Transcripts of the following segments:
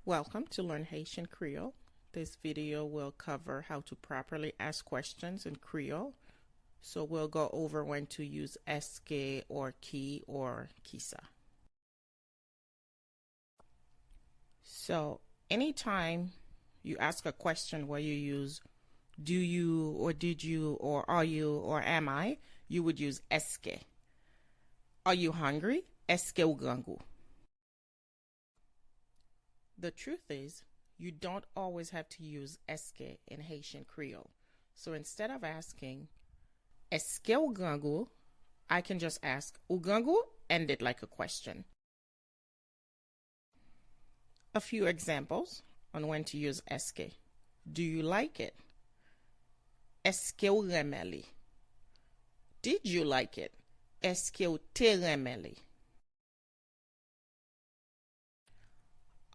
Welcome to Learn Haitian Creole. This video will cover how to properly ask questions in Creole. So we'll go over when to use eske or ki or kisa. So anytime you ask a question where you use do you or did you or are you or am I, you would use eske. Are you hungry? Eske ou grangou? The truth is, you don't always have to use eske in Haitian Creole. So instead of asking, eske ou grangou, I can just ask, ou grangou, end it like a question. A few examples on when to use eske. Do you like it? Eske ou renmen li? Did you like it? Eske ou te renmen li?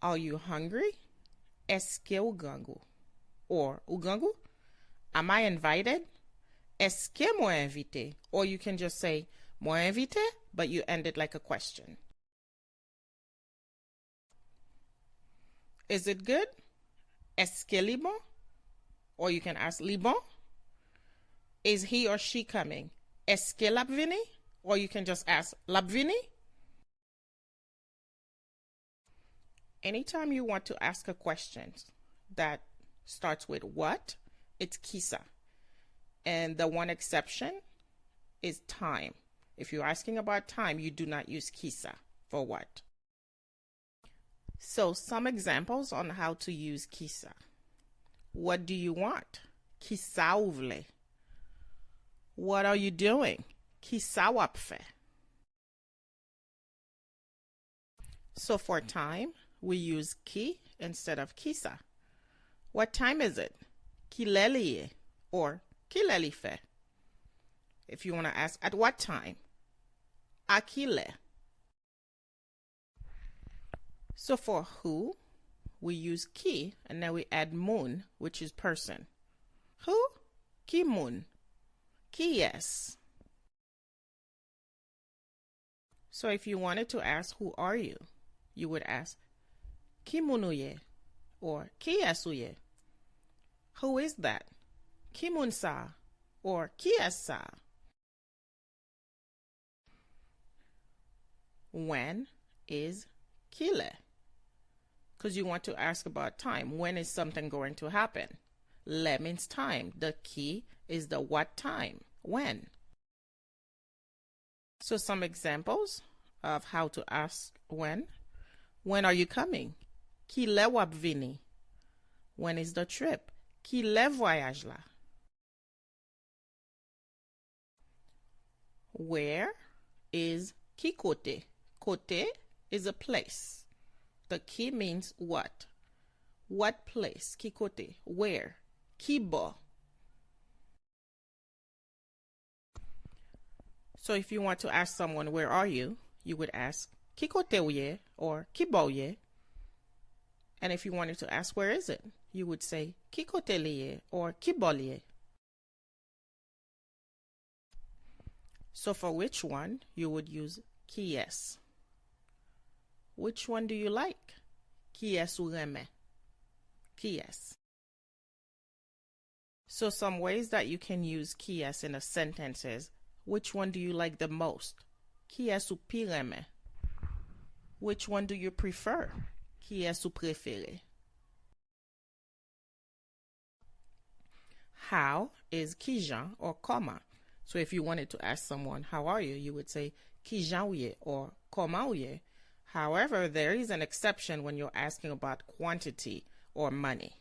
Are you hungry? Eske ou grangou? Or, ou grangou? Am I invited? Eske mwen invite? Or you can just say, mwen invite, but you end it like a question. Is it good? Eske li bon? Or you can ask li bon? Is he or she coming? Eske lap vini? Or you can just ask lap vini? Anytime you want to ask a question that starts with what, it's kisa. And the one exception is time. If you're asking about time, you do not use kisa for what. So some examples on how to use kisa. What do you want? Kisa ou vle? What are you doing? Kisa wap fe? So for time, we use ki instead of kisa. What time is it? Ki leli or ki leli fe? If you want to ask at what time, a ki le. So for who, we use ki and then we add mun, which is person. Who? Ki mun. Ki yes. So if you wanted to ask who are you, you would ask ki moun ou ye? Or ki es ou ye? Who is that? Ki moun sa? Or ki es sa? When is ki le? Because you want to ask about time. When is something going to happen? Le means time. The ki is the what time. When. So some examples of how to ask when. When are you coming? Ki le wap vini? When is the trip? Ki le voyage la? Where is ki kote? Kote is a place. The ki means what? What place? Ki kote. Where? Ki bo. So if you want to ask someone, where are you? You would ask, ki kote ou ye? Or ki bo ye? And if you wanted to ask, where is it? You would say, ki kote li ye? Or ki bo li ye? So for which one, you would use ki yes. Which one do you like? Ki yes ou renmen? Ki yes. So some ways that you can use ki yes in a sentence is, which one do you like the most? Ki yes ou pi renmen? Which one do you prefer? Ki es ou prefere? How is kijan or koman? So if you wanted to ask someone, how are you? You would say kijan ou ye or koman ou ye. However, there is an exception when you're asking about quantity or money.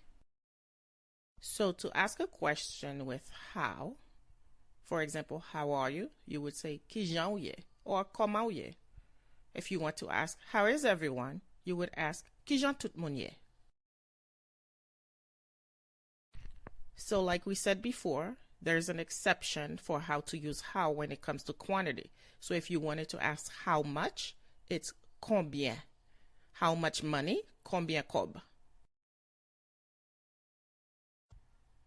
So to ask a question with how, for example, how are you? You would say kijan ou ye or koman ou ye. If you want to ask, how is everyone? You would ask, kijan tout moun ye? So like we said before, there's an exception for how to use how when it comes to quantity. So if you wanted to ask how much, it's konbyen. How much money? Konbyen kob.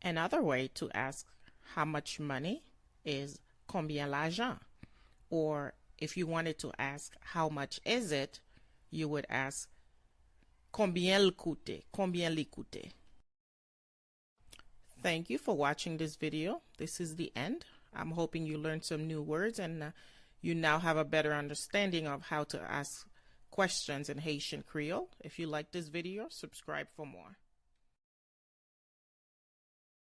Another way to ask how much money is konbyen l'argent. Or if you wanted to ask how much is it, you would ask Konbyen l koute? Konbyen li koute? Thank you for watching this video. This is the end. I'm hoping you learned some new words and you now have a better understanding of how to ask questions in Haitian Creole. If you like this video, subscribe for more.